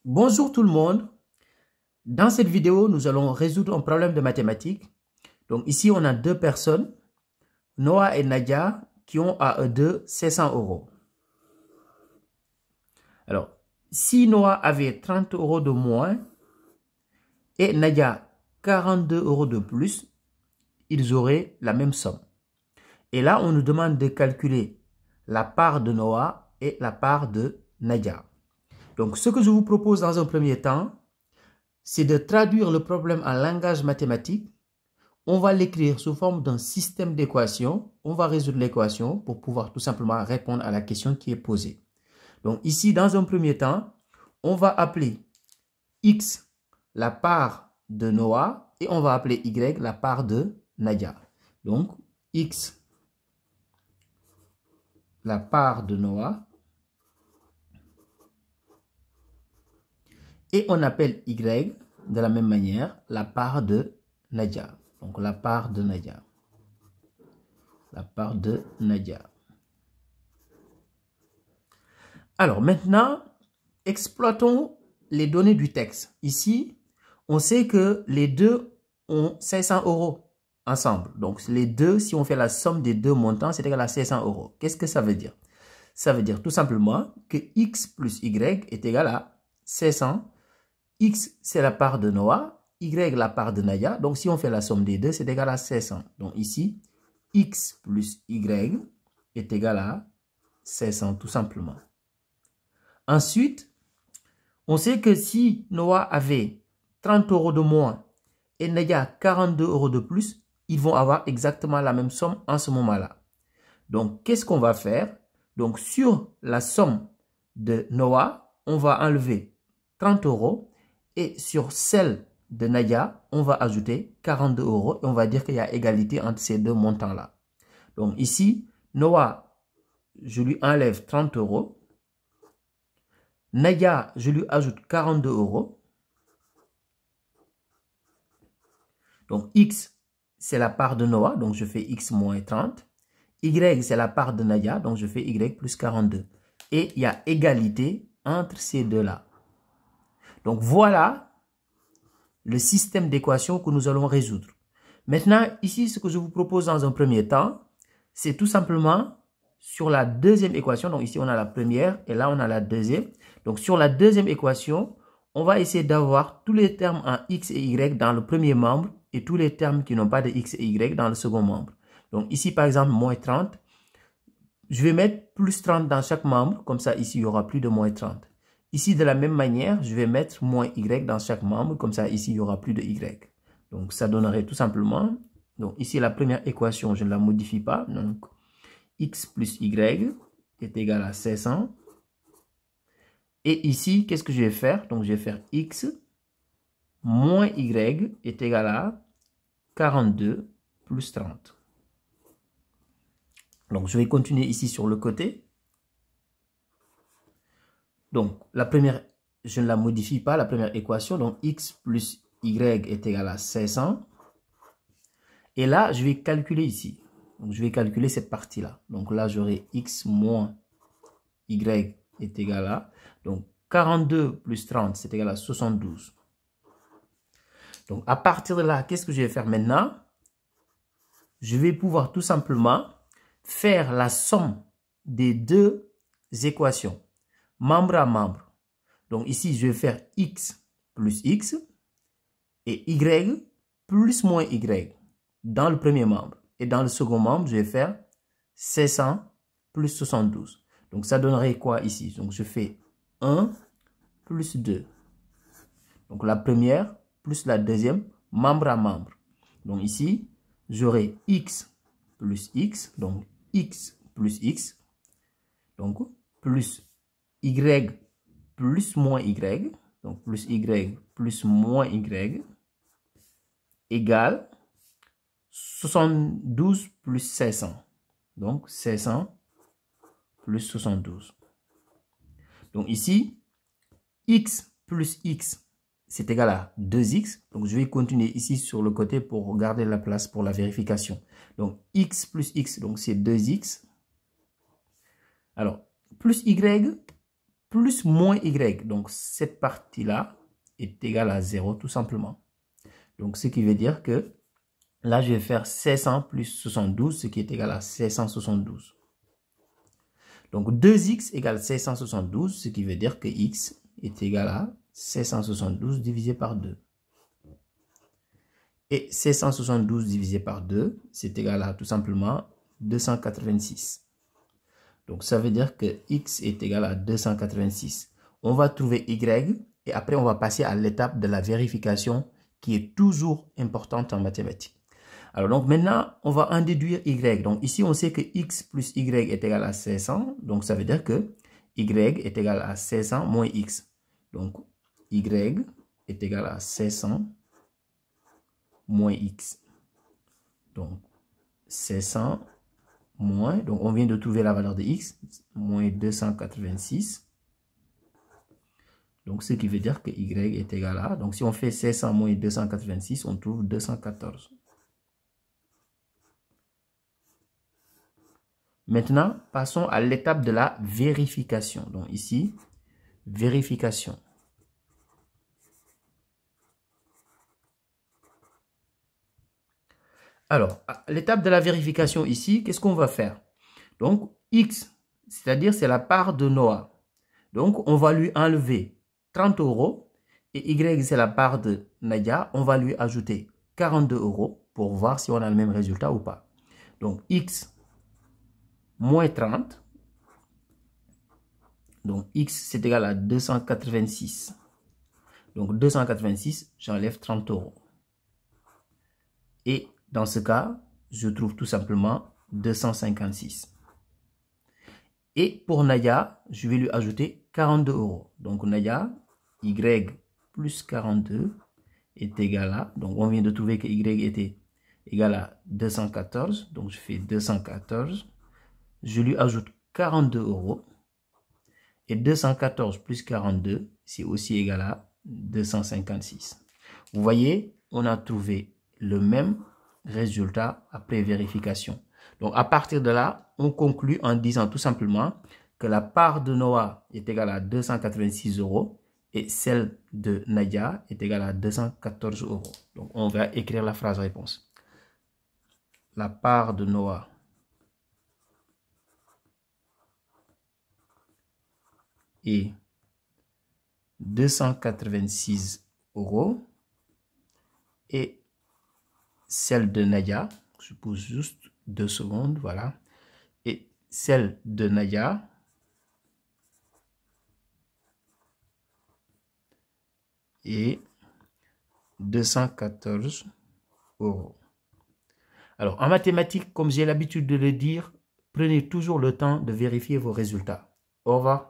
Bonjour tout le monde. Dans cette vidéo, nous allons résoudre un problème de mathématiques. Donc ici, on a deux personnes, Noah et Nadia, qui ont à eux deux 500 euros. Alors, si Noah avait 30 euros de moins et Nadia 42 euros de plus, ils auraient la même somme. Et là, on nous demande de calculer la part de Noah et la part de Nadia. Donc, ce que je vous propose dans un premier temps, c'est de traduire le problème en langage mathématique. On va l'écrire sous forme d'un système d'équations. On va résoudre l'équation pour pouvoir tout simplement répondre à la question qui est posée. Donc ici, dans un premier temps, on va appeler X la part de Noah et on va appeler Y la part de Nadia. Donc X la part de Noah et on appelle Y de la même manière la part de Nadia. Donc la part de Nadia. La part de Nadia. Alors maintenant, exploitons les données du texte. Ici, on sait que les deux ont 500 euros ensemble. Donc les deux, si on fait la somme des deux montants, c'est égal à 500 euros. Qu'est-ce que ça veut dire? Ça veut dire tout simplement que X plus Y est égal à 500. X, c'est la part de Noah. Y, la part de Nadia. Donc si on fait la somme des deux, c'est égal à 500. Donc ici, X plus Y est égal à 500 tout simplement. Ensuite, on sait que si Noah avait 30 euros de moins et Nadia 42 euros de plus, ils vont avoir exactement la même somme en ce moment-là. Donc, qu'est-ce qu'on va faire? Donc, sur la somme de Noah, on va enlever 30 euros et sur celle de Nadia, on va ajouter 42 euros et on va dire qu'il y a égalité entre ces deux montants-là. Donc, ici, Noah, je lui enlève 30 euros. Nadia, je lui ajoute 42 euros. Donc, X, c'est la part de Noah. Donc, je fais X moins 30. Y, c'est la part de Nadia. Donc, je fais Y plus 42. Et il y a égalité entre ces deux-là. Donc, voilà le système d'équations que nous allons résoudre. Maintenant, ici, ce que je vous propose dans un premier temps, c'est tout simplement sur la deuxième équation. Donc, ici, on a la première et là, on a la deuxième. Donc, sur la deuxième équation, on va essayer d'avoir tous les termes en X et Y dans le premier membre et tous les termes qui n'ont pas de X et Y dans le second membre. Donc, ici, par exemple, moins 30. Je vais mettre plus 30 dans chaque membre. Comme ça, ici, il n'y aura plus de moins 30. Ici, de la même manière, je vais mettre moins Y dans chaque membre. Comme ça, ici, il n'y aura plus de Y. Donc, ça donnerait tout simplement. Donc, ici, la première équation, je ne la modifie pas. Donc, X plus Y est égal à 500. Et ici, qu'est-ce que je vais faire? Donc, je vais faire X moins Y est égal à 42 plus 30. Donc, je vais continuer ici sur le côté. Donc, la première, je ne la modifie pas, la première équation. Donc, X plus Y est égal à 500. Et là, je vais calculer ici. Donc, je vais calculer cette partie-là. Donc, là, j'aurai X moins Y est égal à... Donc, 42 plus 30, c'est égal à 72. Donc, à partir de là, qu'est-ce que je vais faire maintenant? Je vais pouvoir tout simplement faire la somme des deux équations, membre à membre. Donc, ici, je vais faire X plus X et Y plus moins Y dans le premier membre. Et dans le second membre, je vais faire 500 plus 72. Donc, ça donnerait quoi ici? Donc, je fais 1 plus 2. Donc, la première plus la deuxième, membre à membre. Donc, ici, j'aurai X plus X. Donc, X plus X. Donc, plus Y plus moins Y. Donc, plus Y plus moins Y. Égale 72 plus 500. Donc, 500 plus 72. Donc, ici, X plus X, c'est égal à 2X. Donc, je vais continuer ici sur le côté pour garder la place pour la vérification. Donc, X plus X, donc c'est 2X. Alors, plus Y plus moins Y. Donc, cette partie-là est égale à 0 tout simplement. Donc, ce qui veut dire que là, je vais faire 1600 plus 72, ce qui est égal à 1672. Donc, 2x égale 1672, ce qui veut dire que x est égal à 1672 divisé par 2. Et 1672 divisé par 2, c'est égal à tout simplement 286. Donc, ça veut dire que x est égal à 286. On va trouver y et après, on va passer à l'étape de la vérification qui est toujours importante en mathématiques. Alors, donc maintenant, on va en déduire y. Donc, ici, on sait que x plus y est égal à 1600. Donc, ça veut dire que y est égal à 1600 moins x. Donc, y est égal à 1600 moins x. Donc, 1600 moins, donc on vient de trouver la valeur de x, moins 286. Donc, ce qui veut dire que y est égal à, donc si on fait 1600 moins 286, on trouve 214. Maintenant, passons à l'étape de la vérification. Donc ici, vérification. Alors, à l'étape de la vérification ici, qu'est-ce qu'on va faire? Donc, x, c'est-à-dire c'est la part de Noah. Donc, on va lui enlever 30 euros. Et y, c'est la part de Nadia. On va lui ajouter 42 euros pour voir si on a le même résultat ou pas. Donc, x moins 30. Donc, x, c'est égal à 286. Donc, 286, j'enlève 30 euros. Et dans ce cas, je trouve tout simplement 256. Et pour Naya, je vais lui ajouter 42 euros. Donc, Naya, y plus 42 est égal à... Donc, on vient de trouver que y était égal à 214. Donc, je fais 214. Je lui ajoute 42 euros. Et 214 plus 42, c'est aussi égal à 256. Vous voyez, on a trouvé le même résultat après vérification. Donc, à partir de là, on conclut en disant tout simplement que la part de Noah est égale à 286 euros et celle de Nadia est égale à 214 euros. Donc, on va écrire la phrase réponse. La part de Noah est 286 euros et celle de Nadia, je pose juste 2 secondes, voilà, et celle de Nadia est 214 euros. Alors, en mathématiques, comme j'ai l'habitude de le dire, prenez toujours le temps de vérifier vos résultats. Au revoir.